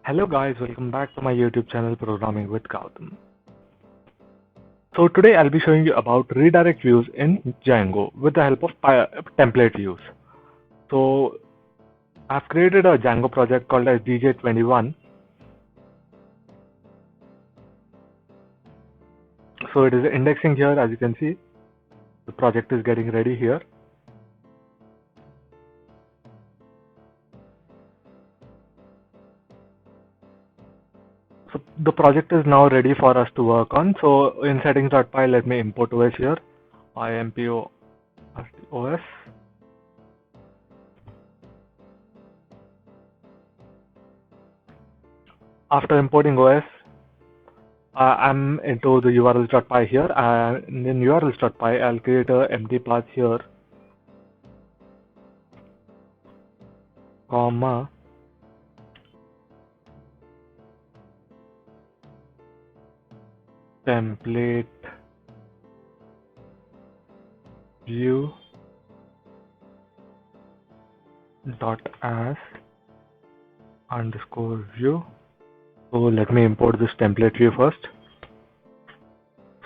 Hello guys, welcome back to my YouTube channel Programming with Gautam. So today I'll be showing you about redirect views in Django with the help of template views. So I've created a Django project called as DJ21. So it is indexing here, as you can see. The project is getting ready here. So the project is now ready for us to work on. So in settings.py, let me import OS here. IMPO OS. After importing OS, I'm into the urls.py here, and in urls.py, I'll create a empty path here, comma, template view dot as underscore view. So let me import this template view first.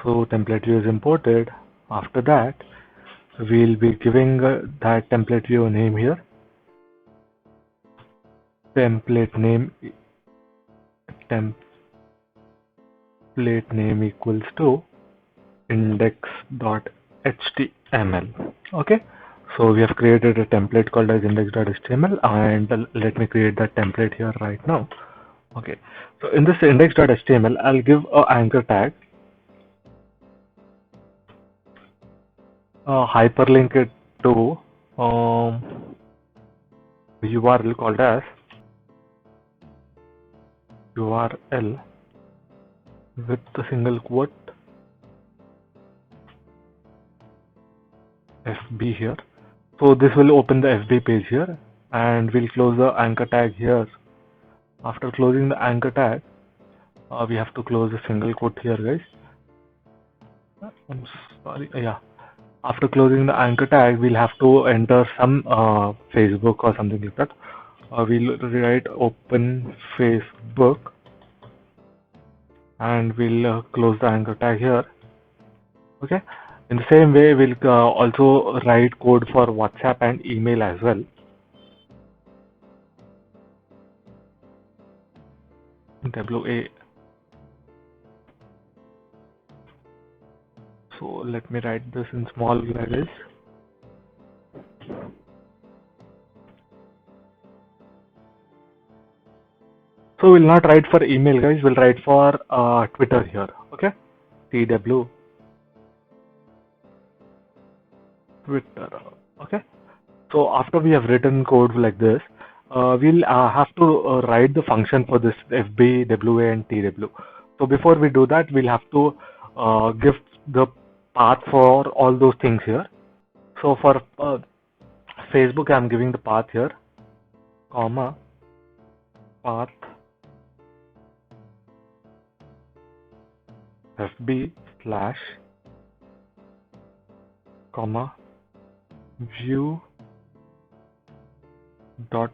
So template view is imported. After that, we'll be giving that template view a name here. Template name equals to index.html. Okay, so we have created a template called as index.html, and let me create that template here right now. Okay, so in this index.html, I'll give a anchor tag, hyperlink it to URL called as URL with the single quote FB here. So this will open the FB page here, and we'll close the anchor tag here. After closing the anchor tag, we have to close the single quote here, guys. I'm sorry. Yeah. After closing the anchor tag, we'll have to enter some Facebook or something like that. We'll write open Facebook, and we'll close the anchor tag here. Okay. In the same way, we'll also write code for WhatsApp and email as well. WA. So let me write this in small letters. So we'll not write for email, guys. We'll write for Twitter here. Okay. TW. Twitter. Okay. So after we have written code like this, we'll have to write the function for this FB, WA, and TW. So before we do that, we'll have to give the path for all those things here. So for Facebook, I'm giving the path here, comma, path FB slash, comma, view dot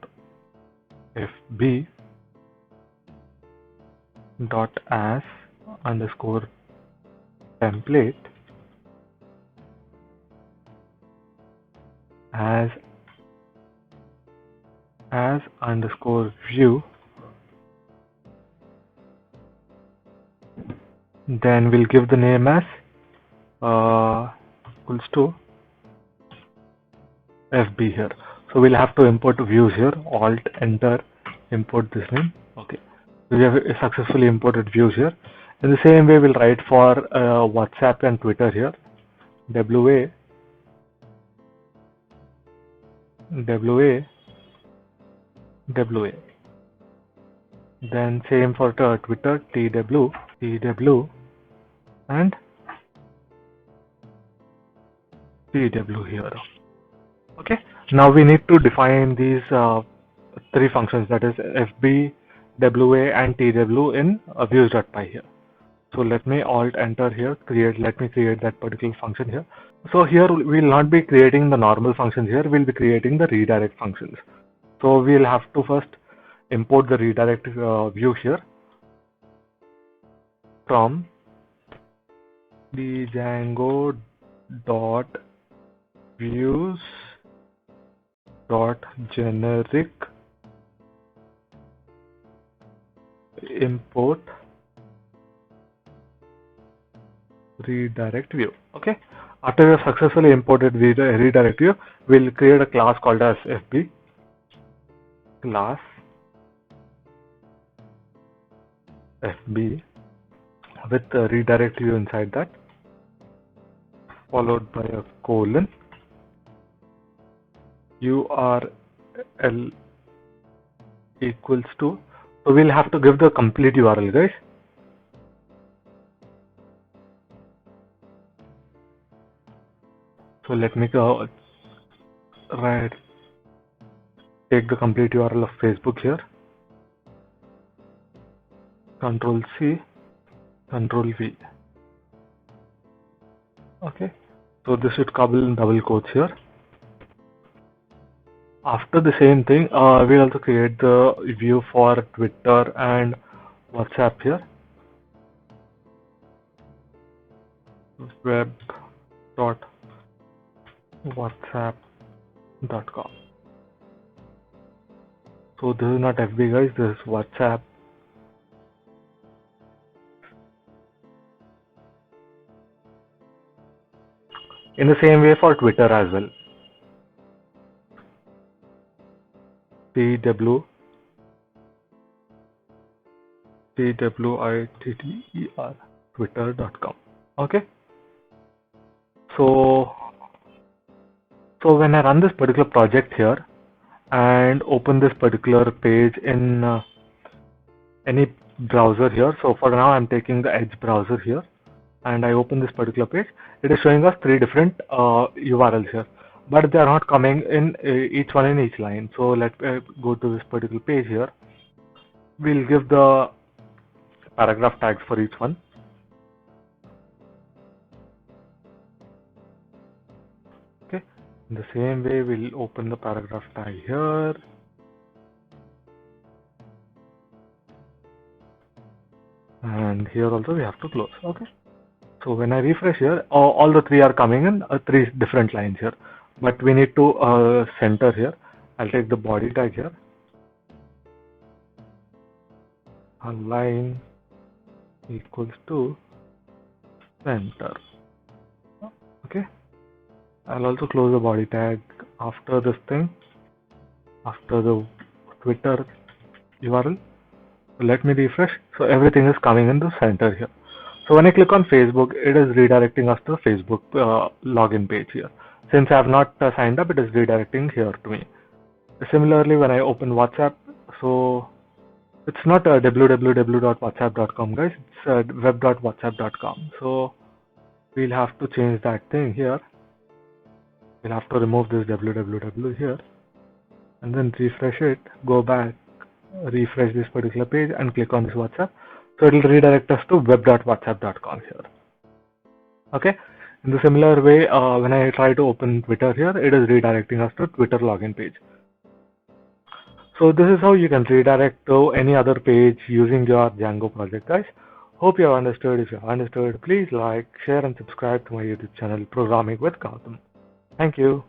FB dot as underscore template as underscore view. Then we'll give the name as equals to FB here. So we'll have to import views here. Alt enter, import this name. Okay, we have successfully imported views here. In the same way, we'll write for WhatsApp and Twitter here. WA, WA. Then same for Twitter, TW, and TW here. Okay. Now we need to define these three functions, that is FB, WA, and TW in views.py here. So let me alt enter here. Let me create that particular function here. So here we'll not be creating the normal functions here. We'll be creating the redirect functions. So we'll have to first import the redirect view here from the Django dot views dot generic import redirect view. Okay, after we have successfully imported the redirect view, we'll create a class called as FB class FB with a redirect view inside that, followed by a colon, URL equals to, so we'll have to give the complete URL, guys. So let me go right, take the complete URL of Facebook here, Control C, Control V. Okay, so this should couple in double quotes here. After the same thing, we'll also create the view for Twitter and WhatsApp here. web.whatsapp.com. So this is not FB, guys, this is WhatsApp. In the same way for Twitter as well. TWITTER, twitter.com. Okay, so when I run this particular project here and open this particular page in any browser here, so for now I'm taking the Edge browser here, and I open this particular page, it is showing us 3 different URLs here, but they are not coming in each one in each line. So let's go to this particular page here. We'll give the paragraph tags for each one. Okay, in the same way we'll open the paragraph tag here, and here also we have to close. Okay, so when I refresh here, all the 3 are coming in 3 different lines here, but we need to center here. I'll take the body tag here, align equals to center. Okay, I'll also close the body tag after this thing, after the Twitter URL. So let me refresh. So everything is coming in the center here. So when I click on Facebook, it is redirecting us to the Facebook login page here. Since I have not signed up, it is redirecting here to me. Similarly, when I open WhatsApp, so it's not www.whatsapp.com, guys, it's web.whatsapp.com. So we'll have to change that thing here. We'll have to remove this www here and then refresh it, go back, refresh this particular page and click on this WhatsApp. So it will redirect us to web.whatsapp.com here. Okay, in the similar way, when I try to open Twitter here, it is redirecting us to Twitter login page. So this is how you can redirect to any other page using your Django project, guys. Hope you have understood. If you have understood, please like, share and subscribe to my YouTube channel, Programming with Gautam. Thank you.